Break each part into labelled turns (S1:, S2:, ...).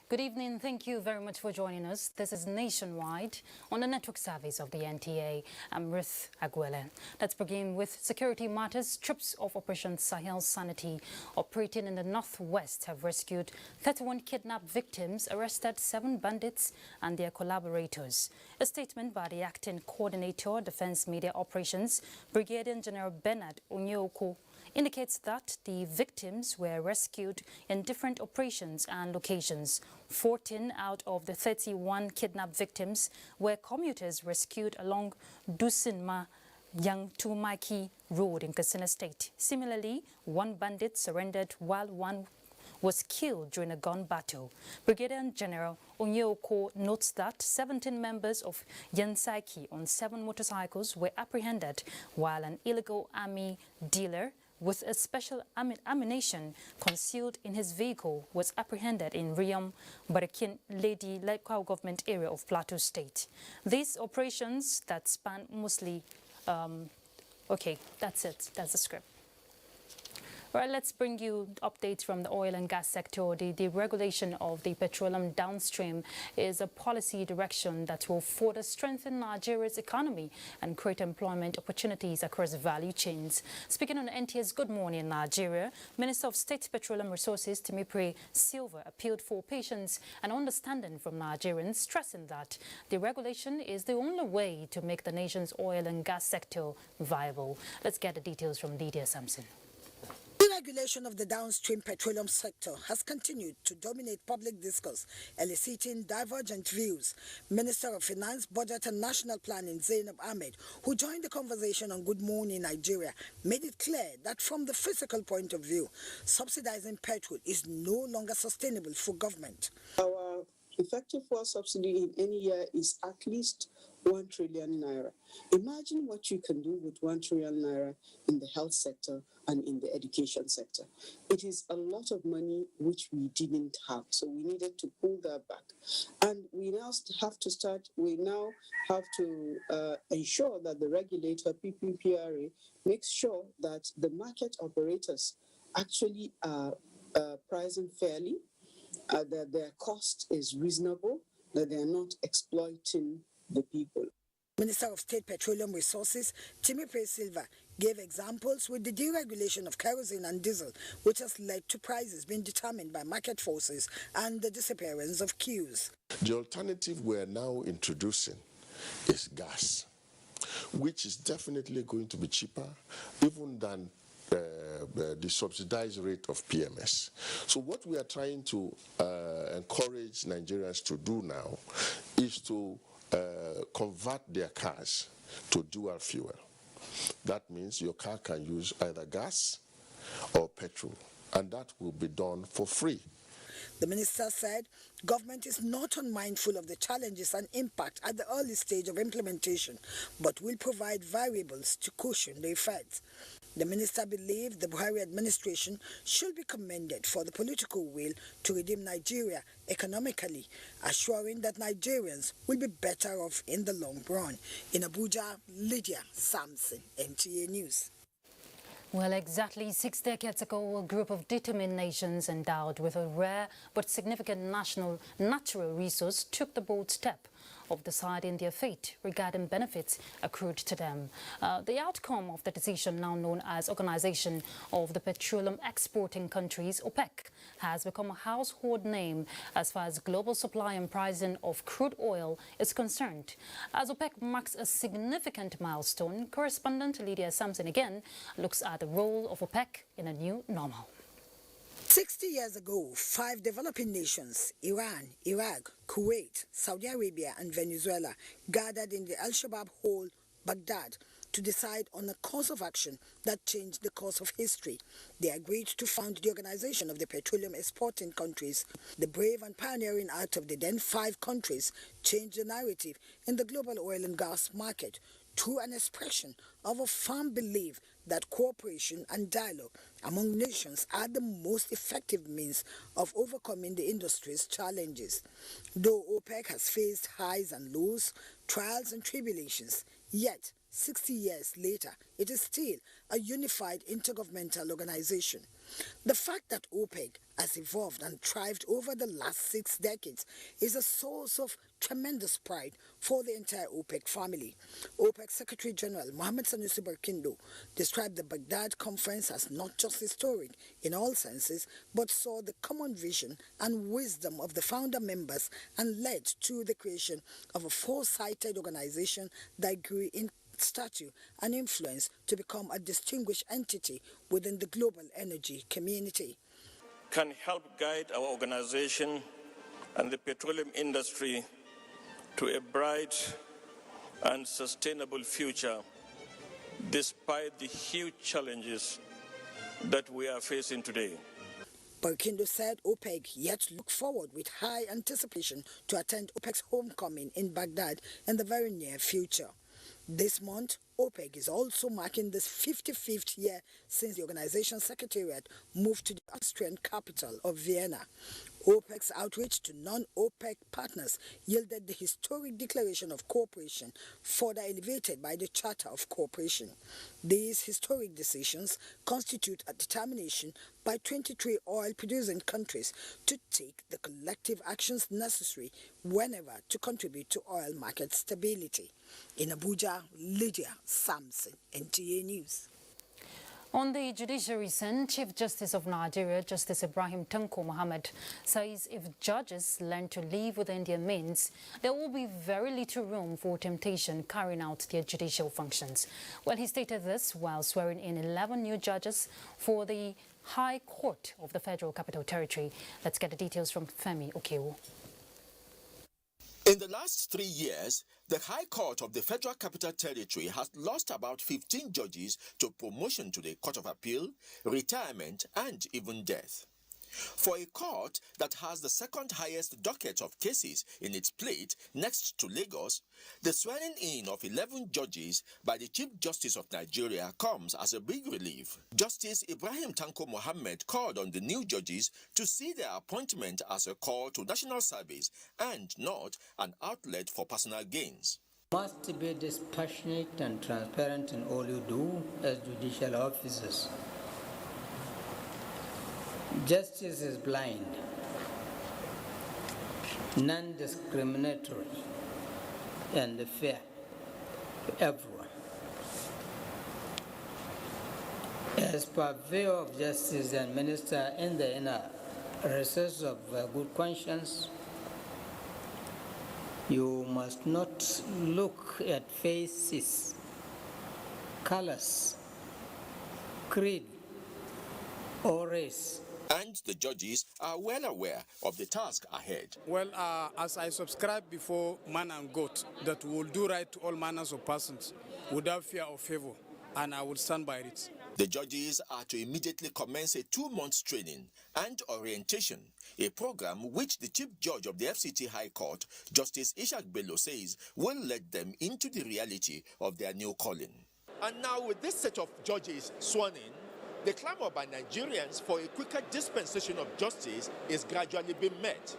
S1: Good evening. Thank you very much for joining us. This is Nationwide on the network service of the NTA. I'm Ruth Aguilera. Let's begin with security matters. Troops of Operation Sahel Sanity operating in the northwest have rescued 31 kidnapped victims, arrested 7 bandits and their collaborators. A statement by the acting coordinator, Defense Media Operations, Brigadier General Bernard Onyeoko, indicates that the victims were rescued in different operations and locations. 14 out of the 31 kidnapped victims were commuters rescued along Dusinma Yangtumaiki Road in Katsina State. Similarly, 1 bandit surrendered while 1 was killed during a gun battle. Brigadier General Onyeoko notes that 17 members of Yansaiki on 7 motorcycles were apprehended, while an illegal army dealer with a special ammunition concealed in his vehicle was apprehended in Riam, Barakin Lady local government area of Plateau State. These operations that span mostly, okay, that's it, that's the script. Well, let's bring you updates from the oil and gas sector. The regulation of the petroleum downstream is a policy direction that will further strengthen Nigeria's economy and create employment opportunities across value chains. Speaking on NTA's Good Morning Nigeria, Minister of State Petroleum Resources Timipre Silva appealed for patience and understanding from Nigerians, stressing that the regulation is the only way to make the nation's oil and gas sector viable. Let's get the details from Lydia Sampson.
S2: Deregulation of the downstream petroleum sector has continued to dominate public discourse, eliciting divergent views. Minister of Finance, Budget and National Planning Zainab Ahmed, who joined the conversation on Good Morning Nigeria, made it clear that from the physical point of view, subsidizing petrol is no longer sustainable for government.
S3: Our effective fuel subsidy in any year is at least 1 trillion naira. Imagine what you can do with 1 trillion naira in the health sector and in the education sector. It is a lot of money which we didn't have, so we needed to pull that back. And we now have to ensure that the regulator, PPPRA, makes sure that the market operators actually are pricing fairly, that their cost is reasonable, that they are not exploiting the people.
S2: Minister of State Petroleum Resources, Timipre Silva, gave examples with the deregulation of kerosene and diesel, which has led to prices being determined by market forces and the disappearance of queues.
S4: The alternative we're now introducing is gas, which is definitely going to be cheaper even than the subsidized rate of PMS. So what we are trying to encourage Nigerians to do now is to convert their cars to dual fuel. That means your car can use either gas or petrol, and that will be done for free.
S2: The minister said government is not unmindful of the challenges and impact at the early stage of implementation, but will provide variables to cushion the effects. The minister believed the Buhari administration should be commended for the political will to redeem Nigeria economically, assuring that Nigerians will be better off in the long run. In Abuja, Lydia Sampson, NTA News.
S1: Well, exactly 6 decades ago, a group of determined nations endowed with a rare but significant natural resource took the bold step of deciding their fate regarding benefits accrued to them. The outcome of the decision, now known as Organization of the Petroleum Exporting Countries, OPEC, has become a household name as far as global supply and pricing of crude oil is concerned. As OPEC marks a significant milestone, correspondent Lydia Sampson again looks at the role of OPEC in a new normal.
S2: 60 years ago, 5 developing nations, Iran, Iraq, Kuwait, Saudi Arabia and Venezuela, gathered in the Al-Shabaab hall, Baghdad, to decide on a course of action that changed the course of history. They agreed to found the Organization of the Petroleum Exporting Countries. The brave and pioneering act of the then 5 countries changed the narrative in the global oil and gas market through an expression of a firm belief that cooperation and dialogue among nations are the most effective means of overcoming the industry's challenges. Though OPEC has faced highs and lows, trials and tribulations, yet 60 years later, it is still a unified intergovernmental organization. The fact that OPEC has evolved and thrived over the last 6 decades is a source of tremendous pride for the entire OPEC family. OPEC Secretary General Mohammed Sanusi Barkindo described the Baghdad conference as not just historic in all senses, but saw the common vision and wisdom of the founder members and led to the creation of a foresighted organization that grew in stature and influence to become a distinguished entity within the global energy community.
S5: Can help guide our organization and the petroleum industry to a bright and sustainable future despite the huge challenges that we are facing today.
S2: Barkindo said OPEC yet look forward with high anticipation to attend OPEC's homecoming in Baghdad in the very near future. This month, OPEC is also marking the 55th year since the organization's secretariat moved to the Austrian capital of Vienna. OPEC's outreach to non-OPEC partners yielded the historic declaration of cooperation, further elevated by the Charter of Cooperation. These historic decisions constitute a determination by 23 oil-producing countries to take the collective actions necessary whenever to contribute to oil market stability. In Abuja, Lydia Samson, NTA News.
S1: On the judiciary scene, Chief Justice of Nigeria, Justice Ibrahim Tanko Mohammed, says if judges learn to live within their means, there will be very little room for temptation carrying out their judicial functions. Well, he stated this while swearing in 11 new judges for the High Court of the Federal Capital Territory. Let's get the details from Femi Okewo.
S6: In the last 3 years, the High Court of the Federal Capital Territory has lost about 15 judges to promotion to the Court of Appeal, retirement, and even death. For a court that has the second highest docket of cases in its plate next to Lagos, the swearing in of 11 judges by the Chief Justice of Nigeria comes as a big relief. Justice Ibrahim Tanko Mohammed called on the new judges to see their appointment as a call to national service and not an outlet for personal gains.
S7: Must be dispassionate and transparent in all you do as judicial officers. Justice is blind, non-discriminatory, and fair to everyone. As per view of justice and minister in the inner recess of good conscience, you must not look at faces, colors, creed, or race.
S6: And the judges are well aware of the task ahead.
S8: Well, as I subscribed before man and God, that we will do right to all manners of persons without fear or favor, and I will stand by it.
S6: The judges are to immediately commence a 2-month training and orientation, a program which the Chief Judge of the FCT High Court, Justice Ishaq Bello, says will lead them into the reality of their new calling.
S9: And now with this set of judges sworn in, the clamor by Nigerians for a quicker dispensation of justice is gradually being met.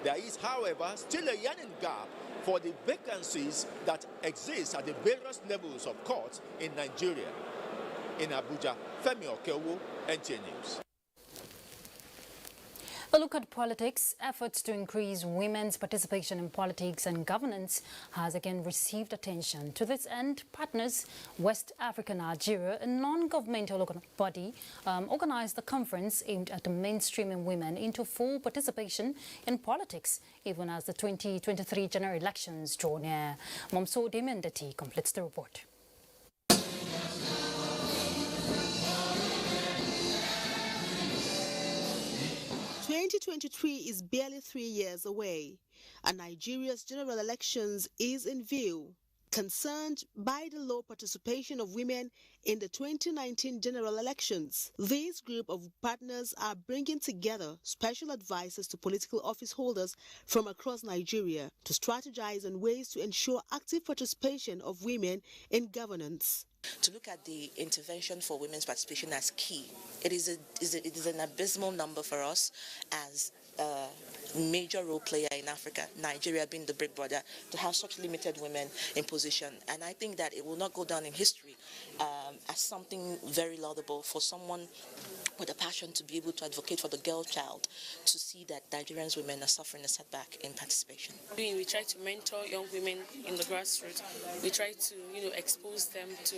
S9: There is, however, still a yearning gap for the vacancies that exist at the various levels of courts in Nigeria. In Abuja, Femi Okewo, NTA News.
S1: A look at politics. Efforts to increase women's participation in politics and governance has again received attention. To this end, Partners West Africa Nigeria, a non-governmental body, organized a conference aimed at mainstreaming women into full participation in politics, even as the 2023 general elections draw near. Momso Demendati completes the report.
S10: 2023 is barely 3 years away, and Nigeria's general elections is in view. Concerned by the low participation of women in the 2019 general elections, this group of partners are bringing together special advisors to political office holders from across Nigeria to strategize on ways to ensure active participation of women in governance.
S11: To look at the intervention for women's participation as key. It is an abysmal number for us as a major role player in Africa, Nigeria being the big brother, to have such limited women in position. And I think that it will not go down in history as something very laudable for someone with a passion to be able to advocate for the girl child, to see that Nigerian women are suffering a setback in participation.
S12: We try to mentor young women in the grassroots. We try to, expose them to,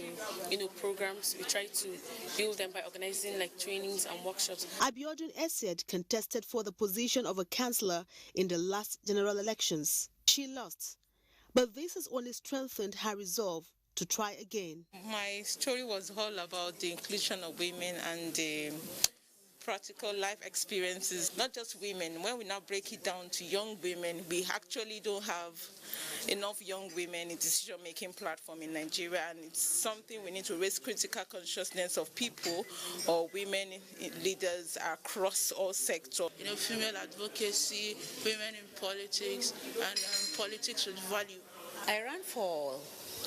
S12: programs. We try to build them by organizing like trainings and workshops.
S10: Abiodun Essed contested for the position of a councillor in the last general elections. She lost, but this has only strengthened her resolve to try again.
S13: My story was all about the inclusion of women and the practical life experiences, not just women. When we now break it down to young women, we actually don't have enough young women in decision-making platform in Nigeria, and it's something we need to raise critical consciousness of people or women leaders across all sectors.
S14: Female advocacy, women in politics, and politics with value.
S15: I ran for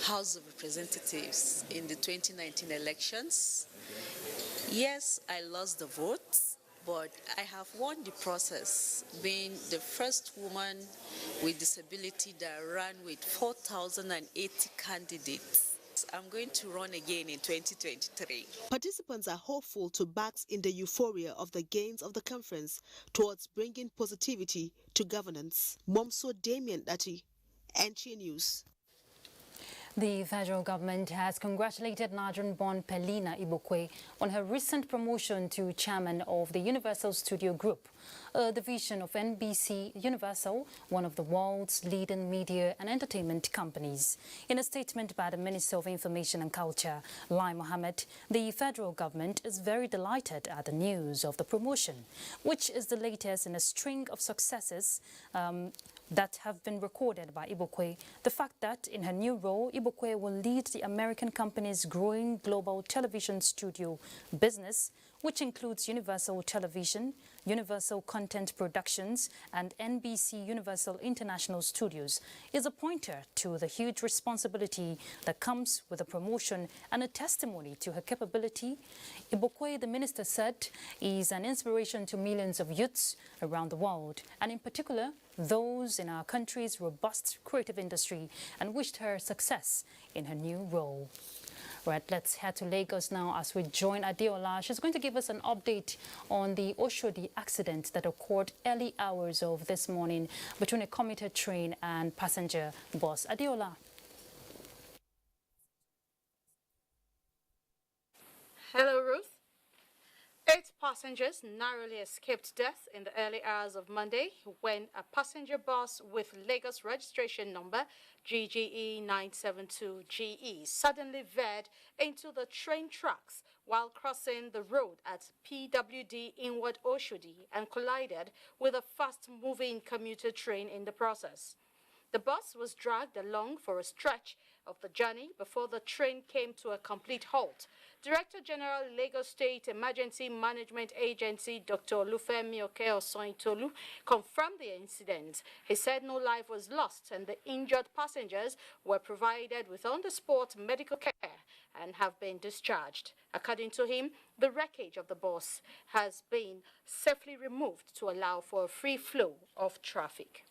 S15: House of Representatives in the 2019 elections. Yes, I lost the votes, but I have won the process, being the first woman with disability that ran with 4,080 candidates. I'm going to run again in 2023.
S10: Participants are hopeful to bask in the euphoria of the gains of the conference towards bringing positivity to governance. Momso Damien Dati, NTA News.
S1: The federal government has congratulated Nigerian-born Pelina Ibokwe on her recent promotion to chairman of the Universal Studio Group, a division of NBC Universal, one of the world's leading media and entertainment companies. In a statement by the Minister of Information and Culture, Lai Mohammed, the federal government is very delighted at the news of the promotion, which is the latest in a string of successes that have been recorded by Ibokwe. The fact that in her new role, Ibokwe will lead the American company's growing global television studio business, which includes Universal Television, Universal Content Productions, and NBC Universal International Studios, is a pointer to the huge responsibility that comes with the promotion and a testimony to her capability. Ibokwe, the minister said, is an inspiration to millions of youths around the world, and in particular, those in our country's robust creative industry, and wished her success in her new role. Right, let's head to Lagos now as we join Adeola. She's going to give us an update on the Oshodi accident that occurred early hours of this morning between a commuter train and passenger bus. Adeola.
S16: Hello, Ruth. 8 passengers narrowly escaped death in the early hours of Monday when a passenger bus with Lagos registration number GGE 972GE suddenly veered into the train tracks while crossing the road at PWD Inward Oshodi and collided with a fast-moving commuter train in the process. The bus was dragged along for a stretch of the journey before the train came to a complete halt. Director General Lagos State Emergency Management Agency Dr. Olufemi Okeosointolu confirmed the incident. He said no life was lost and the injured passengers were provided with on-the-spot medical care and have been discharged. According to him, the wreckage of the bus has been safely removed to allow for a free flow of traffic.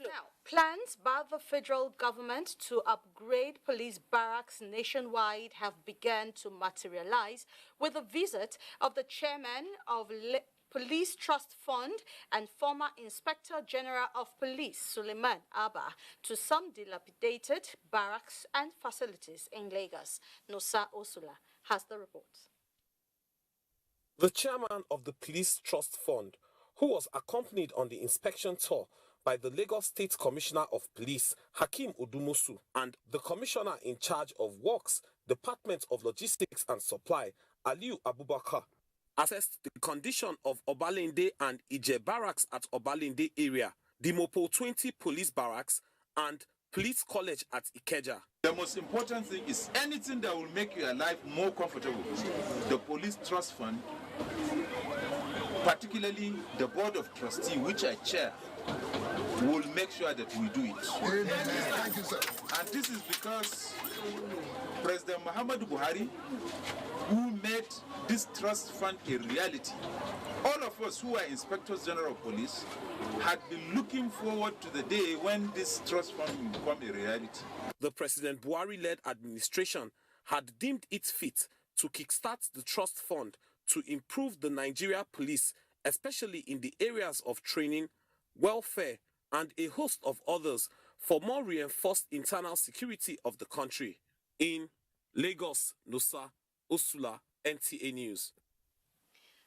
S16: Now, plans by the federal government to upgrade police barracks nationwide have begun to materialize with the visit of the chairman of Police Trust Fund and former Inspector General of Police, Suleiman Abba, to some dilapidated barracks and facilities in Lagos. Nosa Osula has the report.
S17: The chairman of the Police Trust Fund, who was accompanied on the inspection tour by the Lagos State Commissioner of Police, Hakeem Odumusu, and the Commissioner in charge of Works, Department of Logistics and Supply, Aliu Abubakar, assessed the condition of Obalende and Ije Barracks at Obalende area, the Mopo 20 Police Barracks, and Police College at Ikeja.
S18: The most important thing is anything that will make your life more comfortable. The Police Trust Fund, particularly the Board of Trustees, which I chair, will make sure that we do it.
S4: Thank you, sir.
S18: And this is because President Muhammadu Buhari, who made this trust fund a reality, all of us who are Inspectors General of Police had been looking forward to the day when this trust fund will become a reality.
S17: The President Buhari-led administration had deemed it fit to kickstart the trust fund to improve the Nigeria police, especially in the areas of training, welfare, and a host of others for more reinforced internal security of the country. In Lagos, Nusa Osula, NTA News.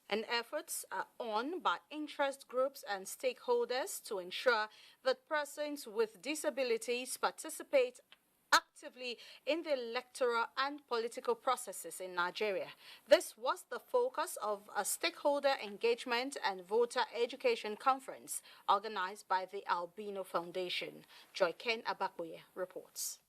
S16: And efforts are on by interest groups and stakeholders to ensure that persons with disabilities participate actively in the electoral and political processes in Nigeria. This was the focus of a stakeholder engagement and voter education conference organized by the Albino Foundation. Joy Ken Abakuye reports.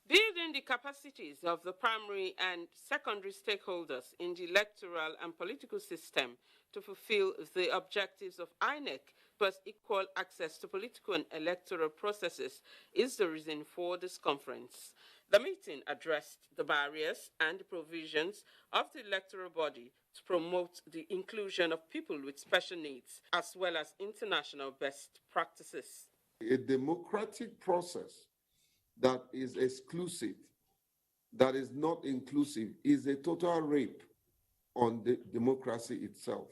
S19: Building the capacities of the primary and secondary stakeholders in the electoral and political system to fulfill the objectives of INEC plus equal access to political and electoral processes is the reason for this conference. The meeting addressed the barriers and the provisions of the electoral body to promote the inclusion of people with special needs, as well as international best practices.
S20: A democratic process that is exclusive, that is not inclusive, is a total rape on the democracy itself.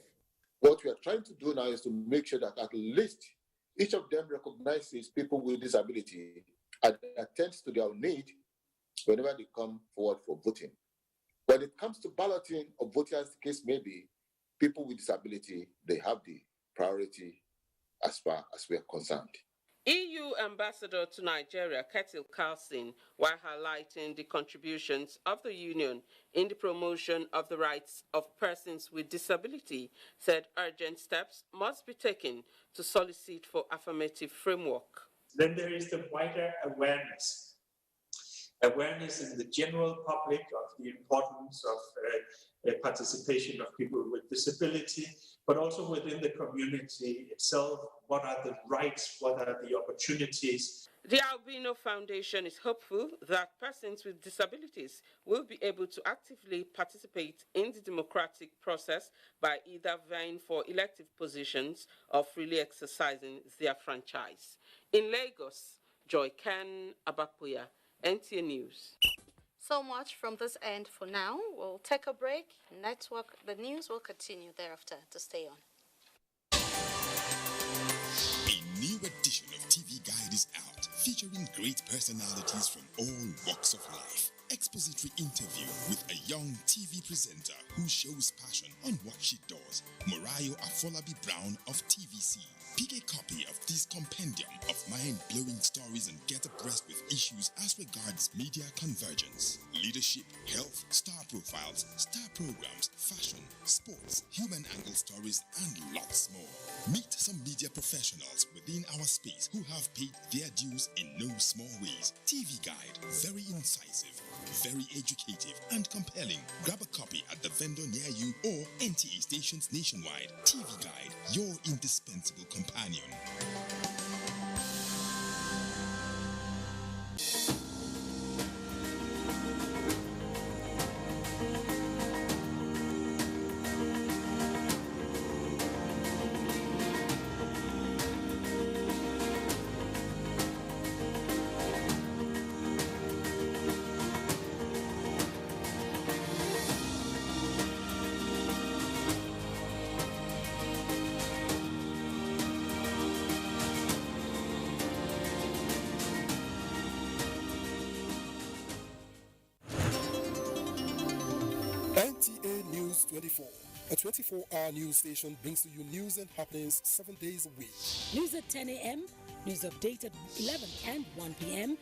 S9: What we are trying to do now is to make sure that at least each of them recognizes people with disability and attends to their need whenever they come forward for voting. When it comes to balloting or voting, as the case may be, people with disability, they have the priority as far as we are concerned.
S19: EU Ambassador to Nigeria, Ketil Carlson, while highlighting the contributions of the Union in the promotion of the rights of persons with disability, said urgent steps must be taken to solicit for affirmative framework.
S21: Then there is the wider awareness in the general public of the importance of participation of people with disability, but also within the community itself. What are the rights? What are the opportunities?
S19: The Albino Foundation is hopeful that persons with disabilities will be able to actively participate in the democratic process by either vying for elective positions or freely exercising their franchise. In Lagos, Joy Ken Abakuya, NTA News.
S16: So much from this end for now. We'll take a break. The news will continue thereafter. To stay on.
S22: A new edition of TV Guide is out, featuring great personalities from all walks of life. Expository interview with a young TV presenter who shows passion on what she does, Morayo Afolabi Brown of TVC. Pick a copy of this compendium of mind-blowing stories and get abreast with issues as regards media convergence, leadership, health, star profiles, star programs, fashion, sports, human angle stories, and lots more. Meet some media professionals within our space who have paid their dues in no small ways. TV Guide, very incisive, very educative and compelling. Grab a copy at the vendor near you or NTA stations nationwide. TV Guide, your indispensable companion.
S23: NTA News 24. A 24-hour news station brings to you news and happenings 7 days a week.
S24: News at 10 a.m.,
S2: News update at 11 and 1 p.m.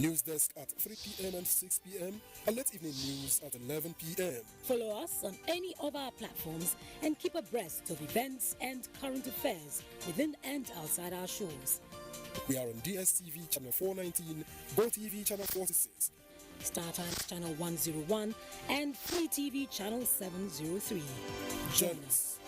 S23: News desk at 3 p.m. and 6 p.m. and late evening news at 11 p.m.
S2: Follow us on any of our platforms and keep abreast of events and current affairs within and outside our shows.
S23: We are on DSTV channel 419, GoTV channel 46,
S2: Star Times channel 101 and Free TV channel 703. Join us.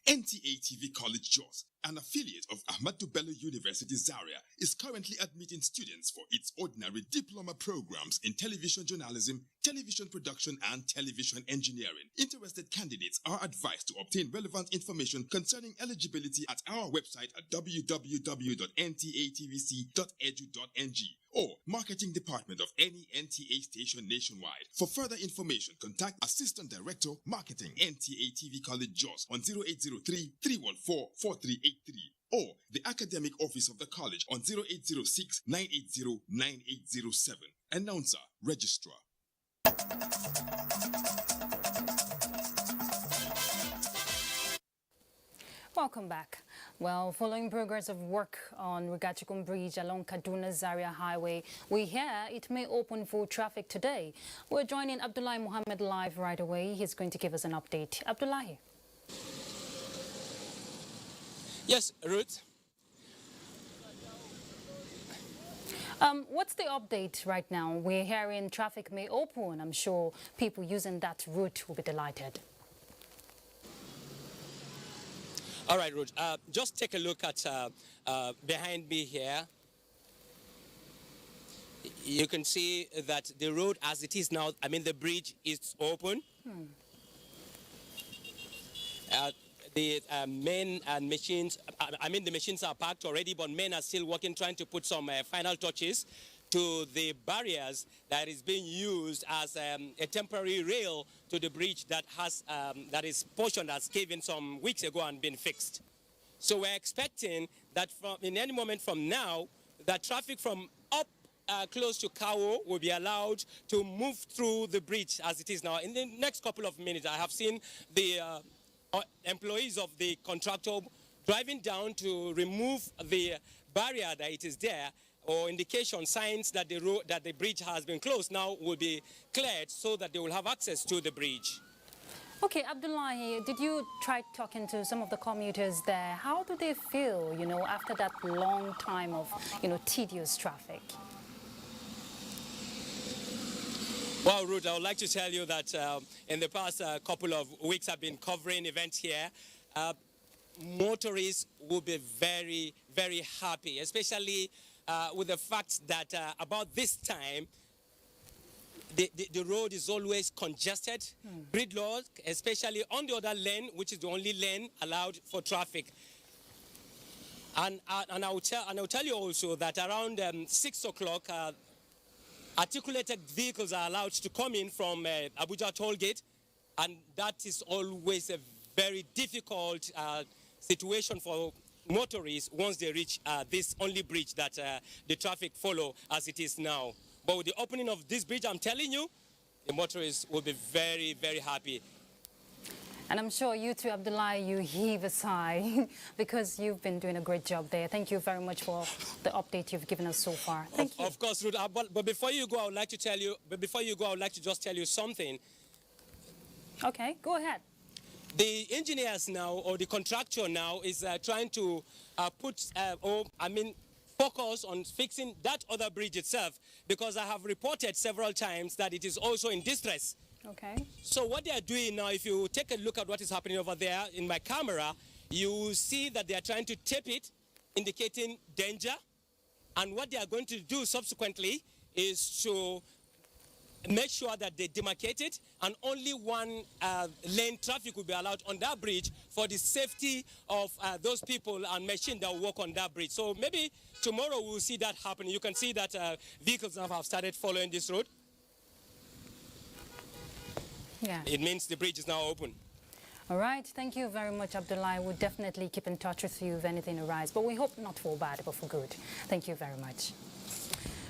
S22: NTA TV College Jos, an affiliate of Ahmadu Bello University Zaria, is currently admitting students for its ordinary diploma programs in television journalism, television production, and television engineering. Interested candidates are advised to obtain relevant information concerning eligibility at our website at www.ntatvc.edu.ng or marketing department of any NTA station nationwide. For further information, contact Assistant Director, Marketing, NTA TV College Jos on 0803-314-4383 or the Academic Office of the College on 0806-980-9807. Announcer, Registrar.
S1: Welcome back. Well, following progress of work on Reproductive Bridge along Kaduna-Zaria Highway, we hear it may open for traffic today. We're joining Abdullahi Mohammed live right away. He's going to give us an update. Abdullahi.
S3: Yes, Ruth.
S1: What's the update right now? We're hearing traffic may open. I'm sure people using that route will be delighted.
S3: All right, Ruth. Just take a look at behind me here. You can see that the road as it is now, I mean, the bridge is open. The men and machines, I mean, the machines are parked already, but men are still working, trying to put some final touches to the barriers that is being used as a temporary rail to the bridge that has that is portion that's caved in some weeks ago and been fixed. So we're expecting that in any moment from now, that traffic from up close to Kawo will be allowed to move through the bridge as it is now. In the next couple of minutes, I have seen the employees of the contractor driving down to remove the barrier that it is there, or indication signs that the road, that the bridge has been closed now will be cleared so that they will have access to the bridge.
S1: Okay, Abdullahi, did you try talking to some of the commuters there? How do they feel, you know, after that long time of, you know, tedious traffic?
S3: Well, Ruth, I would like to tell you that in the past couple of weeks I've been covering events here. Motorists will be very, very happy, especially with the fact that about this time, the road is always congested, gridlock, especially on the other lane, which is the only lane allowed for traffic. And I will tell you also that around 6 o'clock, articulated vehicles are allowed to come in from Abuja toll gate, and that is always a very difficult situation for motorists once they reach this only bridge that the traffic follow as it is now. But with the opening of this bridge, I'm telling you, the motorists will be very, very happy.
S1: And I'm sure you too, Abdullahi, you heave a sigh because you've been doing a great job there. Thank you very much for the update you've given us so far. Thank you.
S3: Of course, Ruth, but before you go, I would like to tell you, just tell you something.
S1: Okay, go ahead.
S3: The engineers now, or the contractor now, is trying to focus on fixing that other bridge itself, because I have reported several times that it is also in distress.
S1: Okay.
S3: So what they are doing now, if you take a look at what is happening over there in my camera, you see that they are trying to tape it, indicating danger. And what they are going to do subsequently is to make sure that they demarcate it, and only one lane traffic will be allowed on that bridge for the safety of those people and machines that work on that bridge. So maybe tomorrow we'll see that happening. You can see that vehicles now have started following this road.
S1: Yeah.
S3: It means the bridge is now open.
S1: All right. Thank you very much, Abdullahi. We'll definitely keep in touch with you if anything arises. But we hope not for bad, but for good. Thank you very much.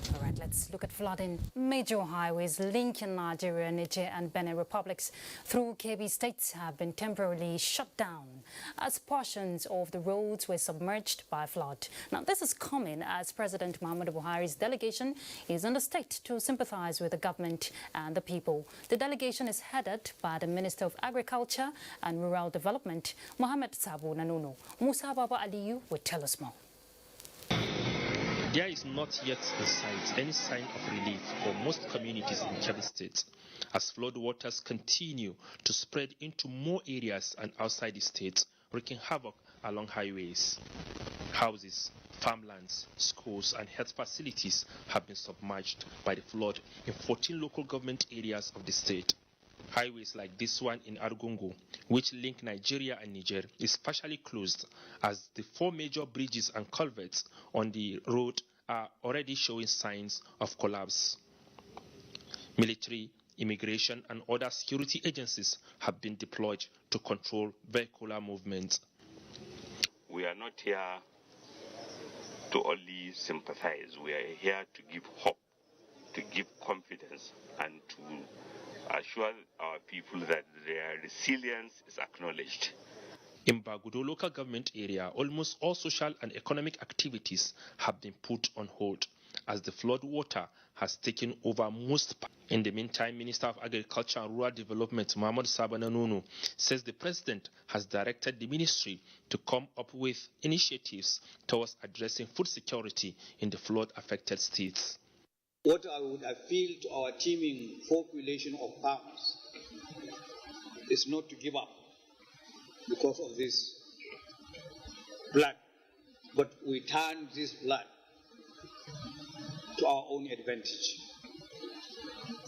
S1: All right, let's look at flooding. Major highways linking Nigeria, Niger and Benin republics through Kebbi states have been temporarily shut down as portions of the roads were submerged by flood. Now, this is coming as President Muhammadu Buhari's delegation is in the state to sympathize with the government and the people. The delegation is headed by the Minister of Agriculture and Rural Development, Mohammed Sabo Nanuno. Musa Baba Aliyu will tell us more.
S5: There is not yet in sight any sign of relief for most communities in Kebbi State as floodwaters continue to spread into more areas and outside the state, wreaking havoc along highways. Houses, farmlands, schools and health facilities have been submerged by the flood in 14 local government areas of the state. Highways like this one in Argungu, which link Nigeria and Niger, is partially closed as the 4 major bridges and culverts on the road are already showing signs of collapse. Military, immigration and other security agencies have been deployed to control vehicular movement.
S7: We are not here to only sympathize, we are here to give hope, to give confidence and to assure our people that their resilience is acknowledged.
S5: In Bagudo local government area, almost all social and economic activities have been put on hold as the flood water has taken over most parts. In the meantime, Minister of Agriculture and Rural Development, Mohammed Sabo Nanuno, says the President has directed the ministry to come up with initiatives towards addressing food security in the flood-affected states.
S8: What I would appeal to our teeming population of farmers is not to give up because of this flood, but we turn this flood to our own advantage.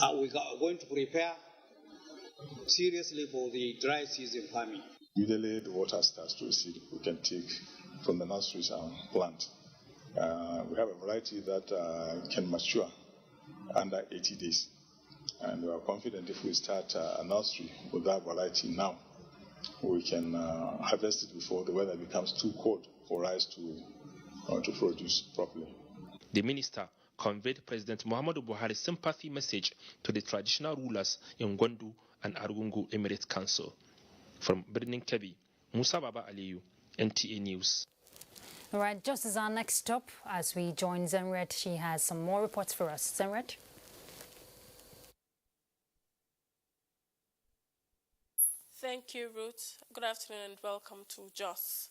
S8: We are going to prepare seriously for the dry season farming.
S24: Immediately the water starts to recede, we can take from the nurseries and plant. We have a variety that can mature under 80 days. And we are confident if we start a nursery with that variety now, we can harvest it before the weather becomes too cold for rice to produce properly.
S5: The minister conveyed President Muhammadu Buhari's sympathy message to the traditional rulers in Gwandu and Argungu Emirate Council. From Birnin Kebbi, Musa Baba Aliyu, NTA News.
S1: All right, just as our next stop, as we join Zemret, she has some more reports for us. Zemret?
S12: Thank you, Ruth. Good afternoon and welcome to JOS.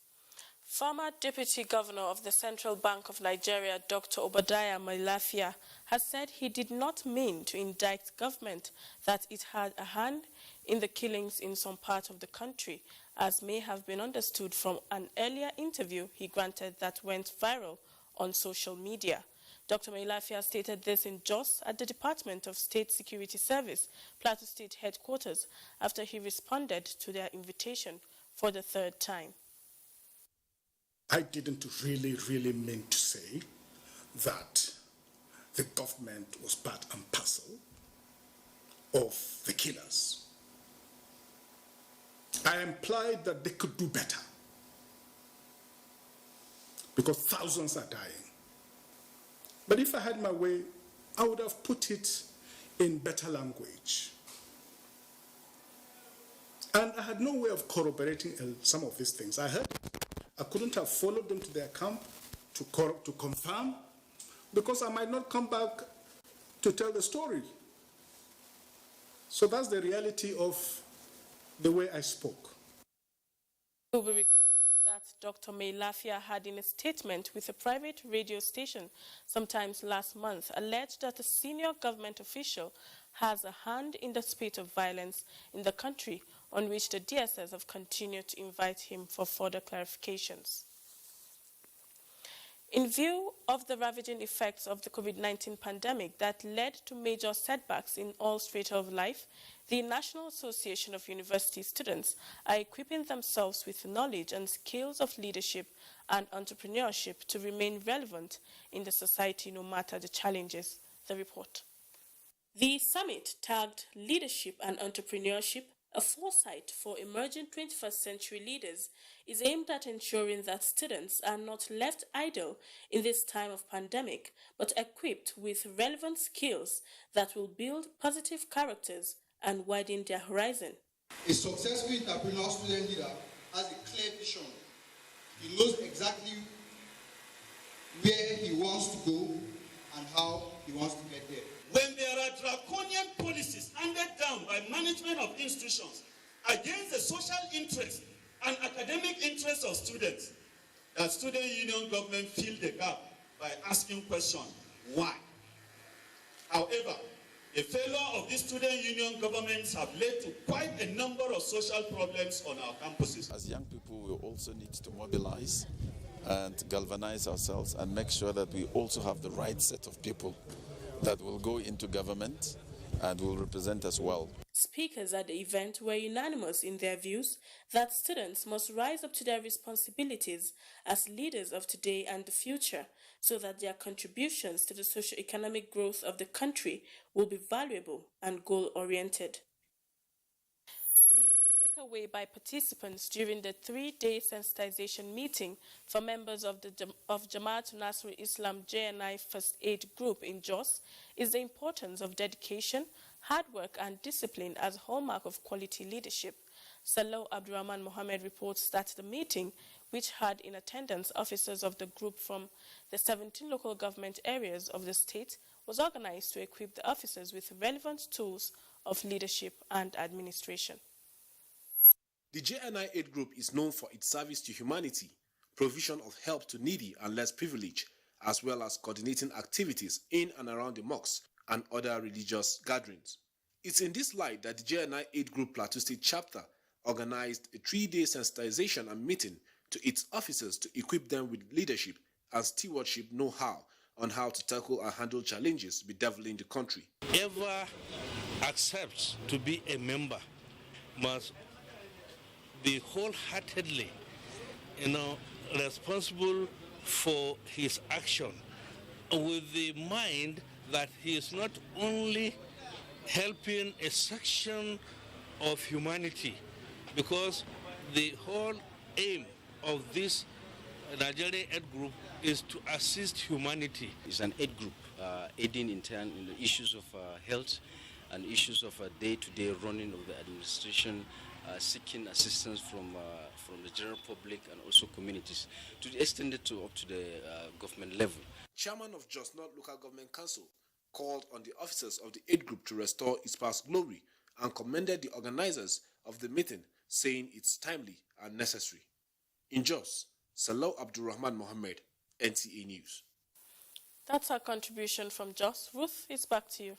S12: Former Deputy Governor of the Central Bank of Nigeria, Dr. Obadiah Mailafia, has said he did not mean to indict government that it had a hand in the killings in some part of the country, as may have been understood from an earlier interview he granted that went viral on social media. Dr. Mailafia stated this in Jos at the Department of State Security Service, Plateau State Headquarters, after he responded to their invitation for the 3rd time.
S25: I didn't really mean to say that the government was part and parcel of the killers. I implied that they could do better because thousands are dying. But if I had my way, I would have put it in better language. And I had no way of corroborating some of these things. I heard it. I couldn't have followed them to their camp to confirm because I might not come back to tell the story. So that's the reality of the way I spoke.
S12: It will be recalled that Dr. Mailafia had in a statement with a private radio station sometimes last month alleged that a senior government official has a hand in the spate of violence in the country, on which the DSS have continued to invite him for further clarifications. In view of the ravaging effects of the COVID-19 pandemic that led to major setbacks in all strata of life, the National Association of University Students are equipping themselves with knowledge and skills of leadership and entrepreneurship to remain relevant in the society no matter the challenges. The report. The summit, tagged Leadership and Entrepreneurship, A foresight for emerging 21st century leaders is aimed at ensuring that students are not left idle in this time of pandemic, but equipped with relevant skills that will build positive characters and widen their horizon.
S6: A successful entrepreneurial student leader has a clear vision. He knows exactly where he wants to go and how he wants to get there.
S11: When there are draconian policies handed down by management of institutions against the social interest and academic interests of students, the student union government fill the gap by asking questions, why? However, the failure of these student union governments have led to quite a number of social problems on our campuses.
S13: As young people, we also need to mobilize and galvanize ourselves and make sure that we also have the right set of people that will go into government and will represent us well.
S12: Speakers at the event were unanimous in their views that students must rise up to their responsibilities as leaders of today and the future, so that their contributions to the socio-economic growth of the country will be valuable and goal-oriented. The takeaway by participants during the 3-day sensitization meeting for members of Jamaat Nasrul Islam JNI First Aid Group in Jos is the importance of dedication, hard work and discipline as a hallmark of quality leadership. Salau Abdurrahman Mohammed reports that the meeting, which had in attendance officers of the group from the 17 local government areas of the state, was organized to equip the officers with relevant tools of leadership and administration.
S17: The JNI Aid Group is known for its service to humanity, provision of help to needy and less privileged, as well as coordinating activities in and around the mosques and other religious gatherings. It's in this light that the JNI Aid Group Plateau State Chapter organized a 3-day sensitization and meeting to its officers to equip them with leadership and stewardship know-how on how to tackle and handle challenges bedeviling the country.
S14: Whoever accepts to be a member must be wholeheartedly, responsible for his action, with the mind that he is not only helping a section of humanity, because the whole aim of this Nigerian aid group is to assist humanity.
S15: It's an aid group aiding in turn in the issues of health and issues of day-to-day running of the administration, seeking assistance from the general public and also communities, to the extent up to the government level.
S17: Chairman of Jos North Local Government Council called on the officers of the aid group to restore its past glory and commended the organizers of the meeting, saying it's timely and necessary. In Jos, Salau Abdurrahman Mohammed, NTA News.
S12: That's our contribution from Jos. Ruth, it's back to you.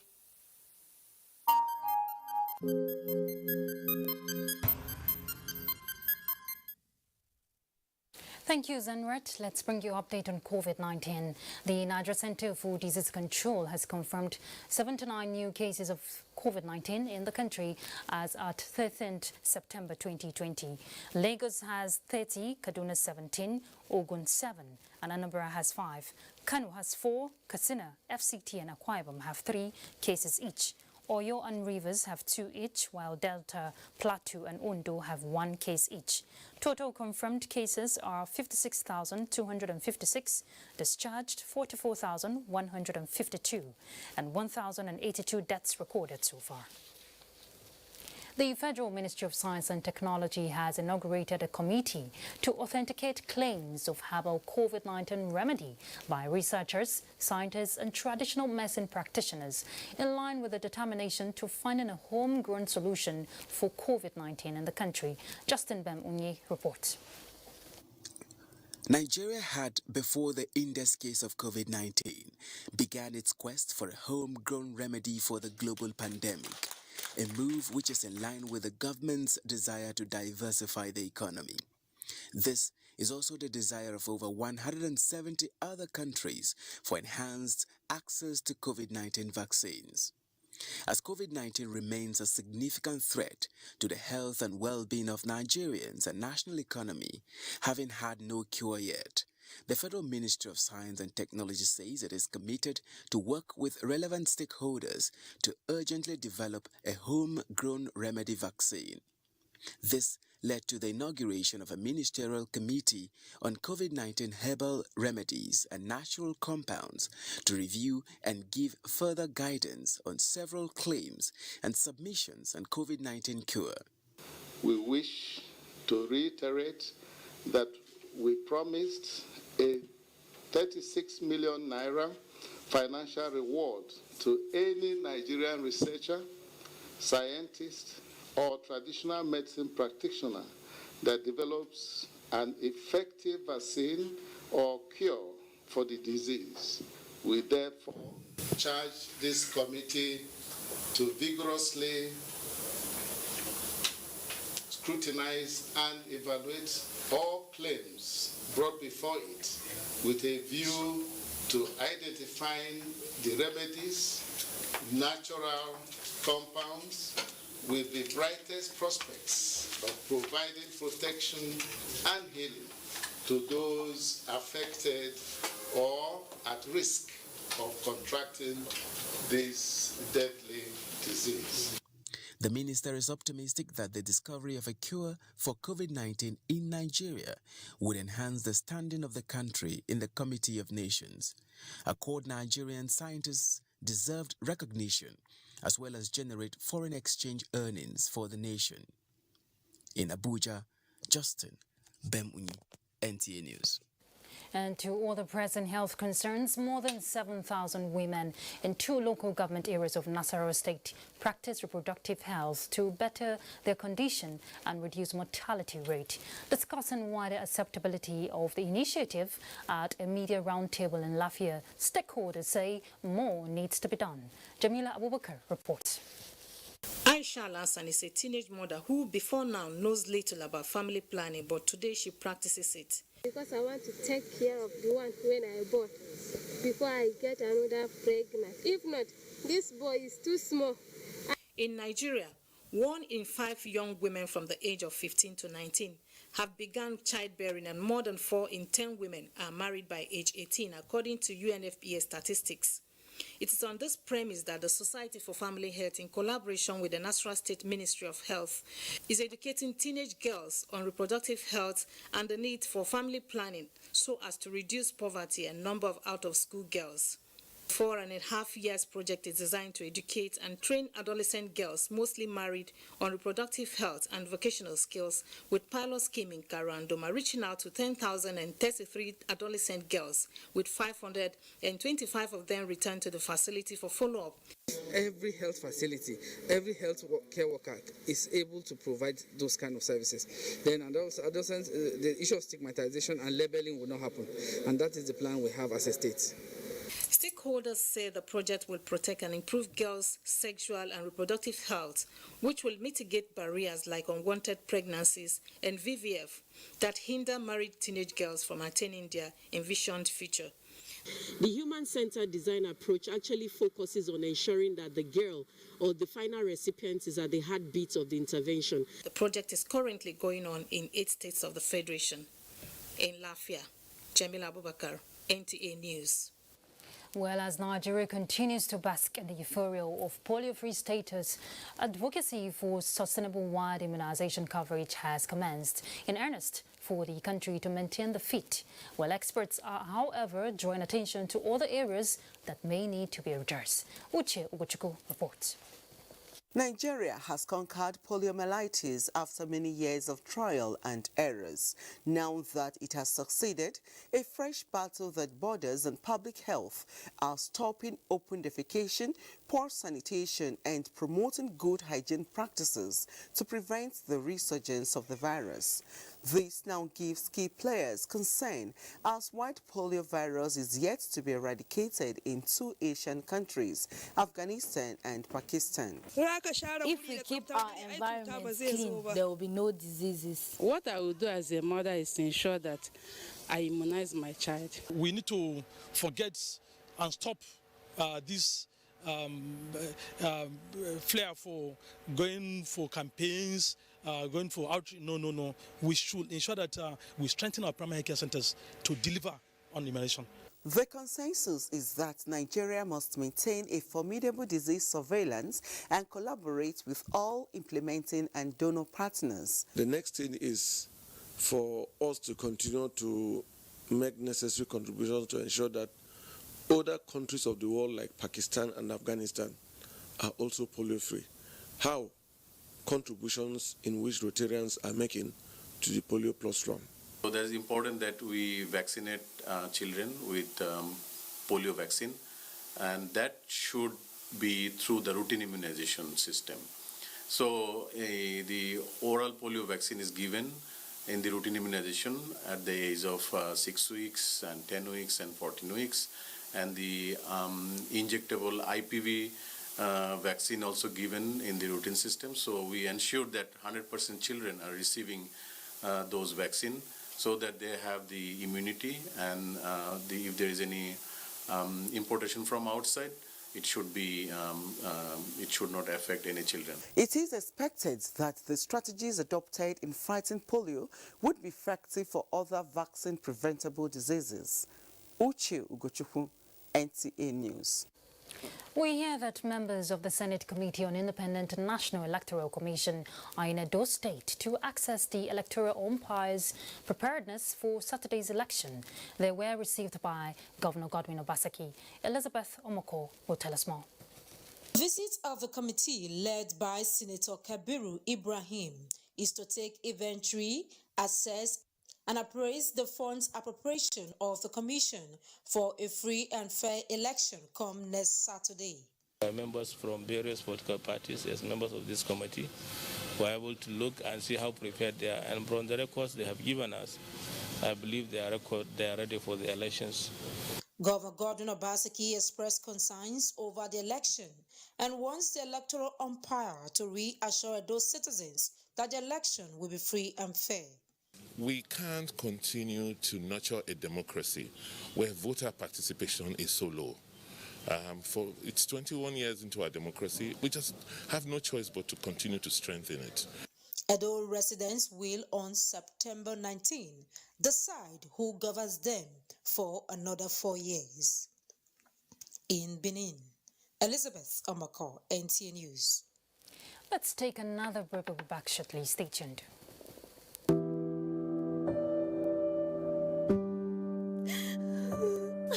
S1: Thank you, Zenret. Let's bring you an update on COVID-19. The Nigeria Center for Disease Control has confirmed 79 new cases of COVID-19 in the country as at 13th September 2020. Lagos has 30, Kaduna 17, Ogun 7, and Anambra has 5. Kano has 4, Katsina, FCT and Akwa Ibom have 3 cases each. Oyo and Rivers have 2 each, while Delta, Plateau and Ondo have 1 case each. Total confirmed cases are 56,256, discharged 44,152, and 1,082 deaths recorded so far. The Federal Ministry of Science and Technology has inaugurated a committee to authenticate claims of herbal COVID-19 remedy by researchers, scientists and traditional medicine practitioners, in line with the determination to find a homegrown solution for COVID-19 in the country. Justin Bem-Unye reports.
S26: Nigeria had, before the index case of COVID-19, began its quest for a homegrown remedy for the global pandemic. A move which is in line with the government's desire to diversify the economy. This is also the desire of over 170 other countries for enhanced access to COVID-19 vaccines. As COVID-19 remains a significant threat to the health and well-being of Nigerians and national economy, having had no cure yet, The Federal Ministry of Science and Technology says it is committed to work with relevant stakeholders to urgently develop a homegrown remedy vaccine. This led to the inauguration of a ministerial committee on COVID-19 herbal remedies and natural compounds to review and give further guidance on several claims and submissions on COVID-19 cure.
S4: We wish to reiterate that we promised a 36 million naira financial reward to any Nigerian researcher, scientist, or traditional medicine practitioner that develops an effective vaccine or cure for the disease. We therefore charge this committee to vigorously scrutinize and evaluate all claims brought before it with a view to identifying the remedies, natural compounds, with the brightest prospects of providing protection and healing to those affected or at risk of contracting this deadly disease.
S26: The minister is optimistic that the discovery of a cure for COVID-19 in Nigeria would enhance the standing of the country in the Committee of Nations. Accord Nigerian scientists deserved recognition as well as generate foreign exchange earnings for the nation. In Abuja, Justin Bemunyi, NTA News.
S1: And to all the present health concerns, more than 7,000 women in 2 local government areas of Nasarawa State practice reproductive health to better their condition and reduce mortality rate. Discussing wider acceptability of the initiative at a media roundtable in Lafia, stakeholders say more needs to be done. Jamila Abubakar reports.
S9: Aisha Lassan is a teenage mother who before now knows little about family planning, but today she practices it.
S10: Because I want to take care of the one when I born before I get another pregnant. If not, this boy is too small.
S9: In Nigeria, 1 in 5 young women from the age of 15 to 19 have begun childbearing, and more than 4 in 10 women are married by age 18, according to UNFPA statistics. It is on this premise that the Society for Family Health, in collaboration with the Nasarawa State Ministry of Health, is educating teenage girls on reproductive health and the need for family planning so as to reduce poverty and number of out-of-school girls. 4.5 years project is designed to educate and train adolescent girls, mostly married, on reproductive health and vocational skills, with pilot scheme in Karandoma reaching out to 10,033 adolescent girls, with 525 of them returned to the facility for follow-up.
S18: Every health facility, every health care worker is able to provide those kind of services. Then, and also the issue of stigmatization and labeling will not happen, and that is the plan we have as a state.
S9: Stakeholders say the project will protect and improve girls' sexual and reproductive health, which will mitigate barriers like unwanted pregnancies and VVF that hinder married teenage girls from attaining their envisioned future.
S20: The human-centered design approach actually focuses on ensuring that the girl or the final recipient is at the heartbeat of the intervention.
S9: The project is currently going on in 8 states of the Federation. In Lafia, Jamila Abubakar, NTA News.
S1: Well, as Nigeria continues to bask in the euphoria of polio-free status, advocacy for sustainable wide immunization coverage has commenced in earnest for the country to maintain the feat. Well, experts are, however, drawing attention to other areas that may need to be addressed. Uche Ugochukwu reports.
S21: Nigeria has conquered poliomyelitis after many years of trial and errors. Now that it has succeeded, a fresh battle that borders on public health are stopping open defecation, poor sanitation and promoting good hygiene practices to prevent the resurgence of the virus. This now gives key players concern as white polio virus is yet to be eradicated in 2 Asian countries, Afghanistan and Pakistan.
S27: If we keep our environment clean, there will be no diseases.
S28: What I will do as a mother is to ensure that I immunize my child.
S29: We need to forget and stop this flair for going for campaigns going for outreach. No. We should ensure that we strengthen our primary care centers to deliver on immunization.
S21: The consensus is that Nigeria must maintain a formidable disease surveillance and collaborate with all implementing and donor partners.
S2: The next thing is for us to continue to make necessary contributions to ensure that other countries of the world like Pakistan and Afghanistan are also polio-free. How? Contributions in which Rotarians are making to the Polio Plus run.
S3: So that is important that we vaccinate children with polio vaccine, and that should be through the routine immunization system. So the oral polio vaccine is given in the routine immunization at the age of 6 weeks and 10 weeks and 14 weeks, and the injectable IPV vaccine also given in the routine system. So we ensure that 100% children are receiving those vaccines, so that they have the immunity, and if there is any importation from outside, it should be it should not affect any children.
S21: It is expected that the strategies adopted in fighting polio would be effective for other vaccine-preventable diseases. Uche Ugochukwu, NTA News.
S1: We hear that members of the Senate Committee on Independent National Electoral Commission are in Edo State to access the electoral umpires' preparedness for Saturday's election. They were received by Governor Godwin Obaseki. Elizabeth Omoko will tell us more.
S7: The visit of the committee, led by Senator Kabiru Ibrahim, is to take inventory, assess, and appraise the funds appropriation of the Commission for a free and fair election come next Saturday.
S14: Members from various political parties, as members of this committee, were able to look and see how prepared they are. And from the records they have given us, I believe they are ready for the elections.
S7: Governor Godwin Obaseki expressed concerns over the election and wants the electoral umpire to reassure those citizens that the election will be free and fair.
S8: We can't continue to nurture a democracy where voter participation is so low. It's 21 years into our democracy. We just have no choice but to continue to strengthen it.
S7: Edo residents will, on September 19, decide who governs them for another 4 years. In Benin, Elizabeth Omako, NTA News.
S1: Let's take another break. We'll be back shortly. Stay tuned.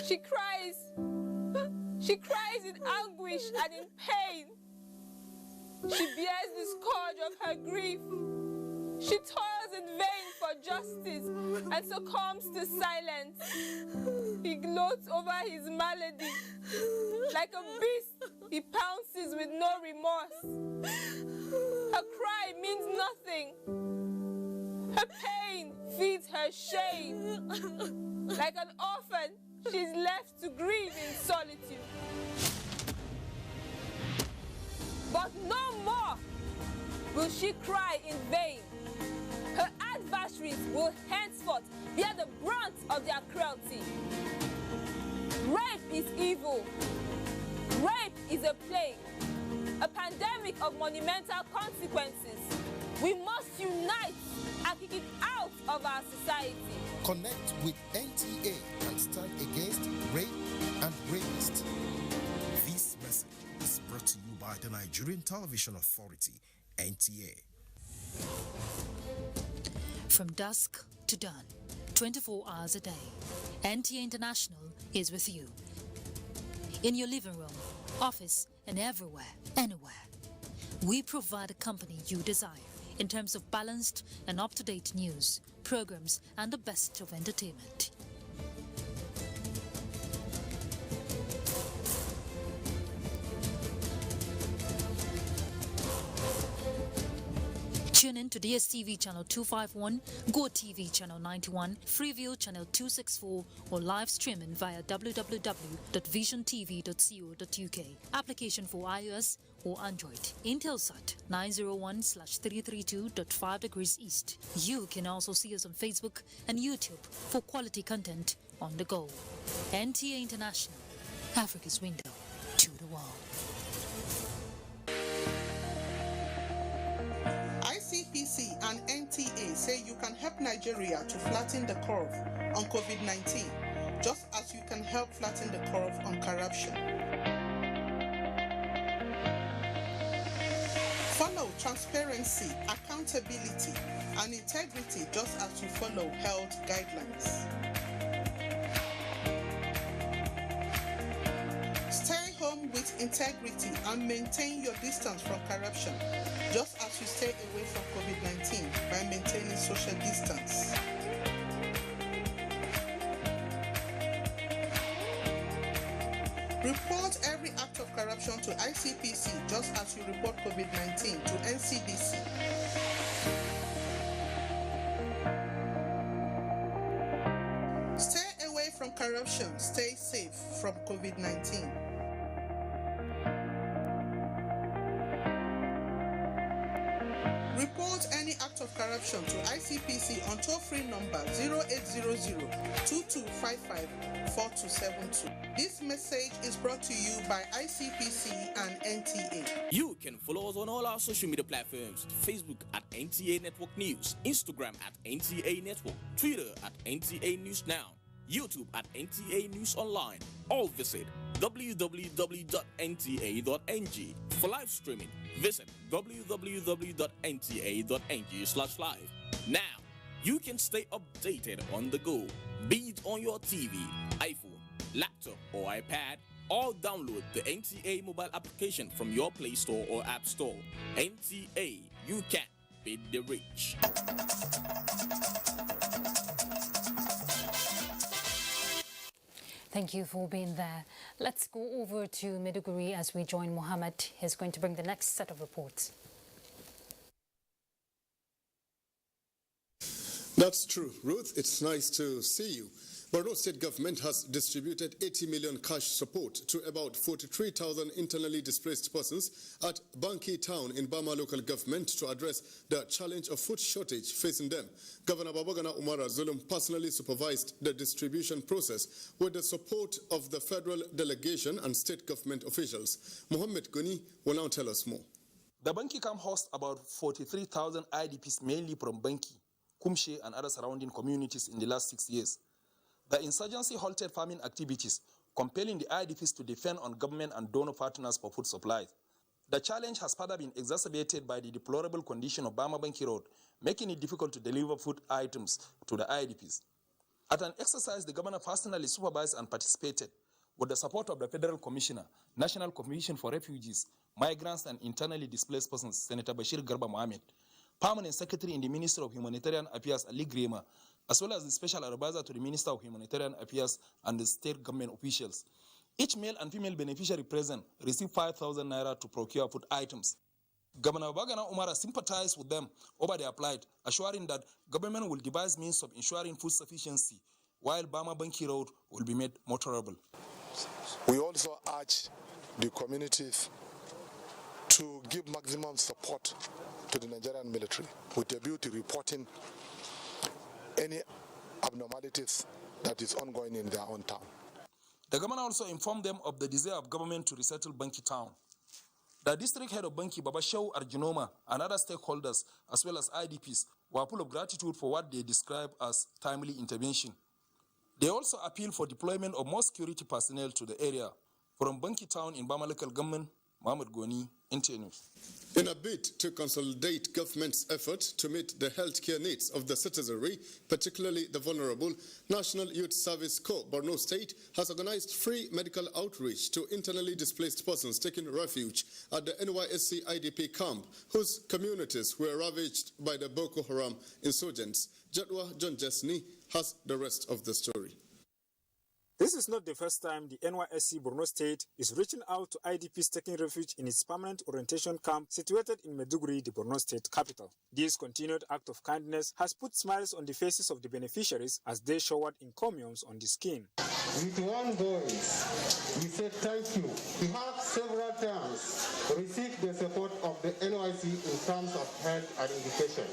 S16: She cries. She cries in anguish and in pain. She bears the scourge of her grief. She toils in vain for justice and succumbs to silence. He gloats over his malady. Like a beast, he pounces with no remorse. Her cry means nothing. Her pain feeds her shame. Like an orphan, she's left to grieve in solitude. But no more will she cry in vain. Her adversaries will henceforth bear the brunt of their cruelty. Rape is evil. Rape is a plague, a pandemic of monumental consequences. We must unite and kick it out of our society.
S19: Connect with NTA and stand against rape and rapists. This message is brought to you by the Nigerian Television Authority, NTA.
S22: From dusk to dawn, 24 hours a day, NTA International is with you. In your living room, office, and everywhere, anywhere. We provide a company you desire in terms of balanced and up-to-date news, programs, and the best of entertainment. Tune in to DSTV channel 251, GoTV channel 91, Freeview channel 264, or live streaming via www.visiontv.co.uk. Application for iOS or Android. Intelsat 901/332.5 degrees east. You can also see us on Facebook and YouTube for quality content on the go. NTA International, Africa's window to the world.
S23: I see
S5: ICPC and NTA say you can help Nigeria to flatten the curve on COVID-19, just as you can help flatten the curve on corruption. Follow transparency, accountability, and integrity just as you follow health guidelines. Stay home with integrity and maintain your distance from corruption, just as you stay away from COVID-19 by maintaining social distance. Report every act of corruption to ICPC just as you report COVID-19 to NCDC. Stay away from corruption, stay safe from COVID-19. Report any act of corruption to ICPC on toll-free number 0800-2255-4272. This message is brought to you by ICPC and NTA.
S6: You can follow us on all our social media platforms: Facebook at NTA Network News, Instagram at NTA Network, Twitter at NTA News Now, YouTube at NTA News Online, or visit www.nta.ng. For live streaming, visit www.nta.ng/live. Now, you can stay updated on the go, be it on your TV, iPhone, laptop, or iPad, or download the NTA mobile application from your Play Store or App Store. NTA, you can beat the rich.
S1: Thank you for being there. Let's go over to Maiduguri as we join Mohammed. He's going to bring the next set of reports.
S11: That's true, Ruth. It's nice to see you. Borno State government has distributed 80 million cash support to about 43,000 internally displaced persons at Banki town in Bama local government to address the challenge of food shortage facing them. Governor Babagana Umara Zulum personally supervised the distribution process with the support of the federal delegation and state government officials. Mohammed Guni will now tell us more.
S13: The Banki camp hosts about 43,000 IDPs, mainly from Banki, Kumshe and other surrounding communities in the last 6 years. The insurgency halted farming activities, compelling the IDPs to depend on government and donor partners for food supplies. The challenge has further been exacerbated by the deplorable condition of Bama Banki Road, making it difficult to deliver food items to the IDPs. At an exercise, the governor personally supervised and participated with the support of the Federal Commissioner, National Commission for Refugees, Migrants and Internally Displaced Persons, Senator Bashir Garba Mohammed, Permanent Secretary in the Ministry of Humanitarian Affairs, Ali Grema, as well as the Special Advisor to the Minister of Humanitarian Affairs and the state government officials. Each male and female beneficiary present received 5,000 naira to procure food items. Governor Bagana Umara sympathized with them over their plight, assuring that government will devise means of ensuring food sufficiency, while Bama Banki Road will be made more tolerable.
S15: We also urge the communities to give maximum support to the Nigerian military with a view to reporting any abnormalities that is ongoing in their own town.
S13: The governor also informed them of the desire of government to resettle Banki town. The district head of Banki, Babashaw Arjunoma, and other stakeholders, as well as IDPs, were full of gratitude for what they describe as timely intervention. They also appealed for deployment of more security personnel to the area. From Banki town in Bama local government, Mohammed Goni, NTA News.
S11: In a bid to consolidate government's effort to meet the healthcare needs of the citizenry, particularly the vulnerable, National Youth Service Corps, Borno State, has organized free medical outreach to internally displaced persons taking refuge at the NYSC IDP camp, whose communities were ravaged by the Boko Haram insurgents. Jadwa John Jesney has the rest of the story.
S17: This is not the first time the NYSC Borno State is reaching out to IDPs taking refuge in its permanent orientation camp situated in Maiduguri, the Borno State capital. This continued act of kindness has put smiles on the faces of the beneficiaries as they showered encomiums on the skin.
S23: With one voice, we say thank you. We have several times received the support of the NYSC in terms of health and education.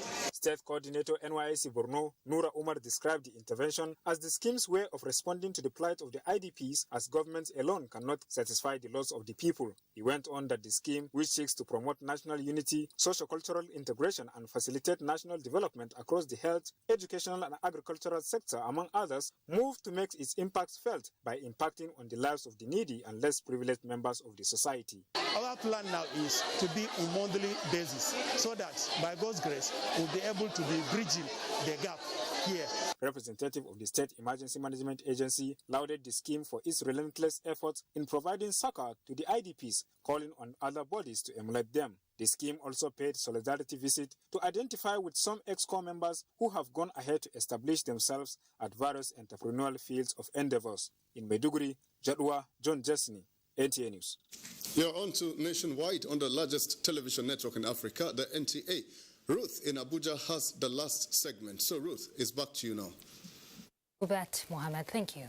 S17: State Coordinator NYSC Borno, Noura Umar, described the intervention as the scheme's way of responding to the plight of the IDPs, as governments alone cannot satisfy the loss of the people. He went on that the scheme, which seeks to promote national unity, socio-cultural integration and facilitate national development across the health, educational and agricultural sector, among others, moved to make its impacts felt by impacting on the lives of the needy and less privileged members of the society.
S4: Our plan now is to be on a monthly basis, so that by God's grace we'll be able to be bridging the gap here.
S17: Representative of the State Emergency Management Agency lauded the scheme for its relentless efforts in providing succor to the IDPs, calling on other bodies to emulate them. The scheme also paid solidarity visit to identify with some ex-corps members who have gone ahead to establish themselves at various entrepreneurial fields of endeavors. In Maiduguri, Jadwa, John Jesney, NTA News.
S11: You're on to Nationwide on the largest television network in Africa, the NTA. Ruth in Abuja has the last segment. So Ruth, it's back to you now.
S1: Ubat Mohammed, thank you.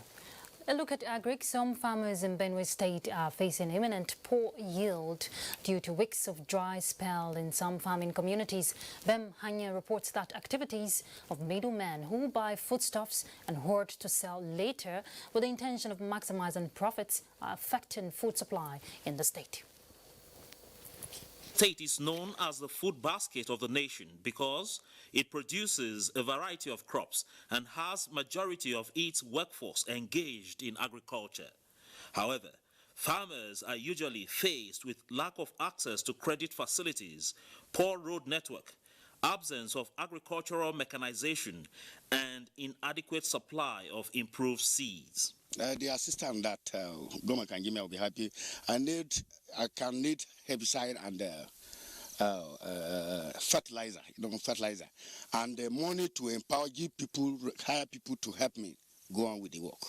S1: A look at agric. Some farmers in Benue State are facing imminent poor yield due to weeks of dry spell in some farming communities. Bem Hanya reports that activities of middlemen who buy foodstuffs and hoard to sell later with the intention of maximizing profits are affecting food supply in the state.
S9: State is known as the food basket of the nation because it produces a variety of crops and has majority of its workforce engaged in agriculture. However, farmers are usually faced with lack of access to credit facilities, poor road network, absence of agricultural mechanization, and inadequate supply of improved seeds.
S10: The assistance that government can give me, I'll be happy. I can need herbicide and fertilizer, fertilizer, and the money to empower, hire people to help me go on with the work.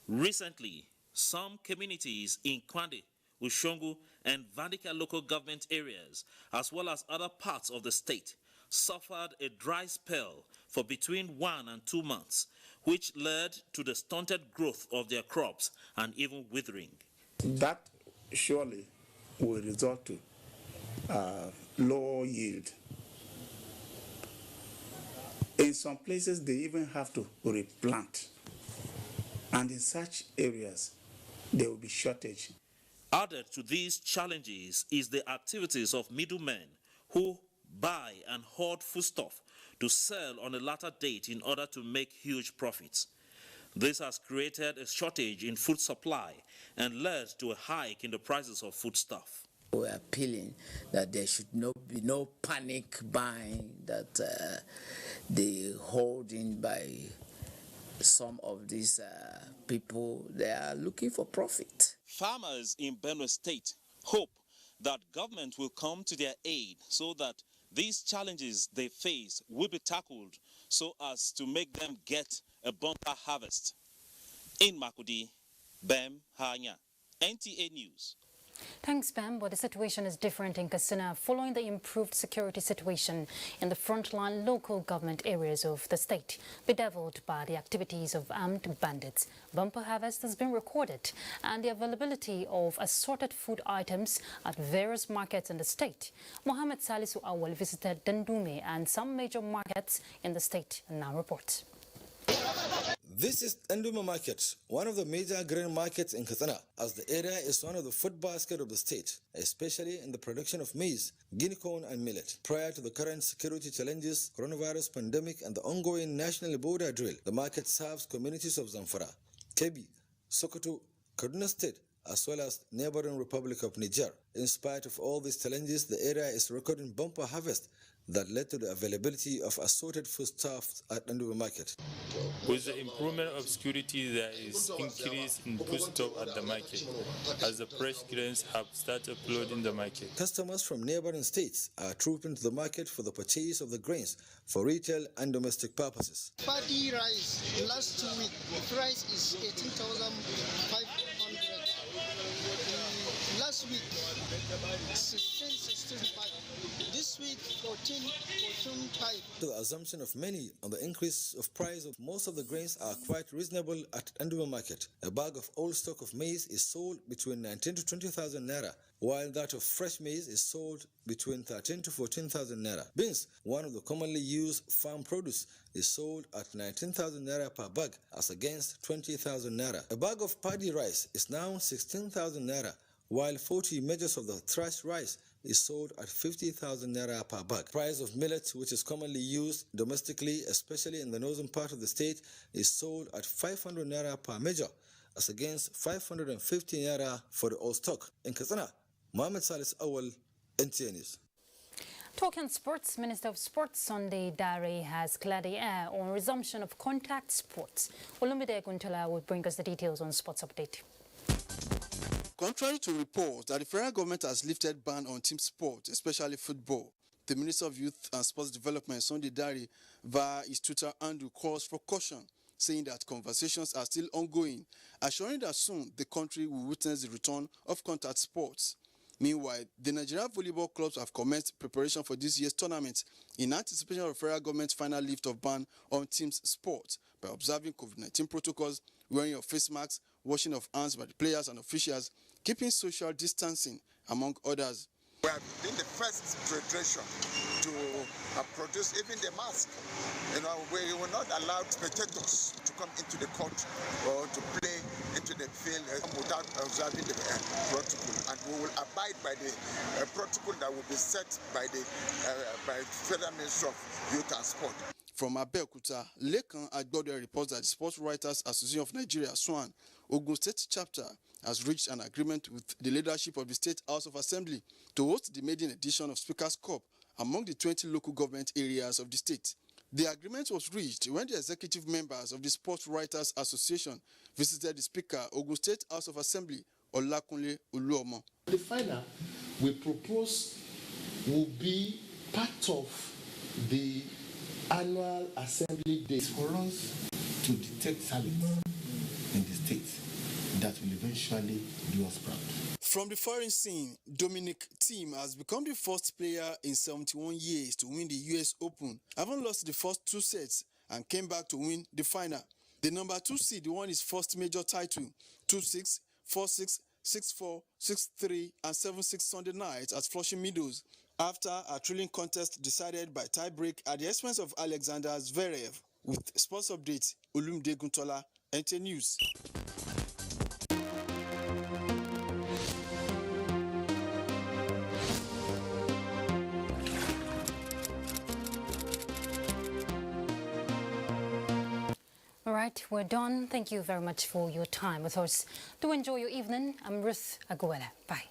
S9: Recently, some communities in Kwande, Ushongu, and Vandika local government areas, as well as other parts of the state, suffered a dry spell for between 1 and 2 months, which led to the stunted growth of their crops and even withering.
S12: That surely will result to low yield. In some places, they even have to replant. And in such areas, there will be shortage.
S9: Added to these challenges is the activities of middlemen who buy and hoard foodstuff to sell on a later date in order to make huge profits. This has created a shortage in food supply and led to a hike in the prices of foodstuff.
S18: We're appealing that there should be no panic buying, that the holding by some of these people, they are looking for profit.
S9: Farmers in Benue State hope that government will come to their aid so that these challenges they face will be tackled so as to make them get a bumper harvest. In Makudi, Bem Hanya, NTA News.
S1: Thanks, Bam, but the situation is different in Katsina following the improved security situation in the frontline local government areas of the state, bedeviled by the activities of armed bandits. Bumper harvest has been recorded and the availability of assorted food items at various markets in the state. Mohammed Salisu Awal visited Dandume and some major markets in the state and now reports.
S20: This is Nduma Market, one of the major grain markets in Katsina, as the area is one of the food basket of the state, especially in the production of maize, guinea corn and millet. Prior to the current security challenges, coronavirus pandemic and the ongoing national border drill, the market serves communities of Zamfara, Kebbi, Sokoto, Kaduna State, as well as neighboring Republic of Niger. In spite of all these challenges, the area is recording bumper harvest that led to the availability of assorted foodstuffs at Nduma Market.
S24: With the improvement of security, there is increase in foodstuff at the market, as the fresh grains have started flooding the market.
S20: Customers from neighboring states are trooping to the market for the purchase of the grains for retail and domestic purposes.
S25: Paddy rice, last week, the price is 18,500. last week 16 pipe. This week 14 pipe.
S20: The assumption of many on the increase of price of most of the grains are quite reasonable at Nduma market. A bag of old stock of maize is sold between 19 to 20,000 naira, while that of fresh maize is sold between 13 to 14,000 naira. Beans, one of the commonly used farm produce, is sold at 19,000 naira per bag as against 20,000 naira. A bag of paddy rice is now 16,000 naira, while 40 measures of the threshed rice is sold at 50,000 naira per bag. Price of millet, which is commonly used domestically, especially in the northern part of the state, is sold at 500 naira per measure, as against 550 naira for the old stock. In Katsina, Mohammed Salis Awal, NTA News.
S1: Talking sports, Minister of Sports Sunday Dare has cleared the air on resumption of contact sports. Olumide Guntala will bring us the details on Sports Update.
S2: Contrary to reports that the federal government has lifted ban on team sport, especially football, the Minister of Youth and Sports Development, Sunday Dare, via his Twitter handle, calls for caution, saying that conversations are still ongoing, assuring that soon the country will witness the return of contact sports. Meanwhile, the Nigerian volleyball clubs have commenced preparation for this year's tournament in anticipation of the federal government's final lift of ban on teams sports by observing COVID-19 protocols, wearing of face masks, washing of hands by the players and officials, keeping social distancing, among others.
S3: We have been the first federation to produce even the mask. We will not allow spectators to come into the court or to play into the field without observing the protocol. And we will abide by the protocol that will be set by the Federal Ministry of Youth and Sport.
S2: From Abeokuta, Lekan Agbode reports that the Sports Writers Association of Nigeria, SWAN, Ogun State chapter, has reached an agreement with the leadership of the State House of Assembly to host the maiden edition of Speaker's Cup among the 20 local government areas of the state. The agreement was reached when the executive members of the Sports Writers Association visited the Speaker, Ogun State House of Assembly, Olakunle Uluomo.
S23: The final we propose will be part of the annual assembly days for us to detect talent in the state that will eventually do us proud.
S2: From the foreign scene, Dominic Thiem has become the first player in 71 years to win the US Open, having lost the first two sets and came back to win the final. The number 2 seed won his first major title, 2-6, 4-6, 6-4, 6-3 and 7-6 Sunday night at Flushing Meadows, after a thrilling contest decided by tie-break at the expense of Alexander Zverev. With Sports Update, Olumide Guntola, NTA News.
S1: All right, we're done. Thank you very much for your time with us. Do enjoy your evening. I'm Ruth Aguela. Bye.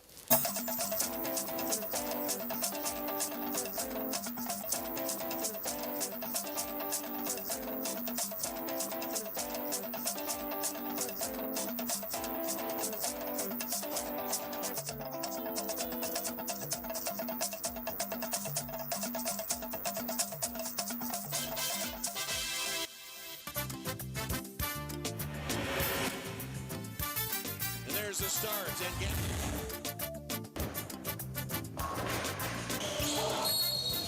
S8: There's the start and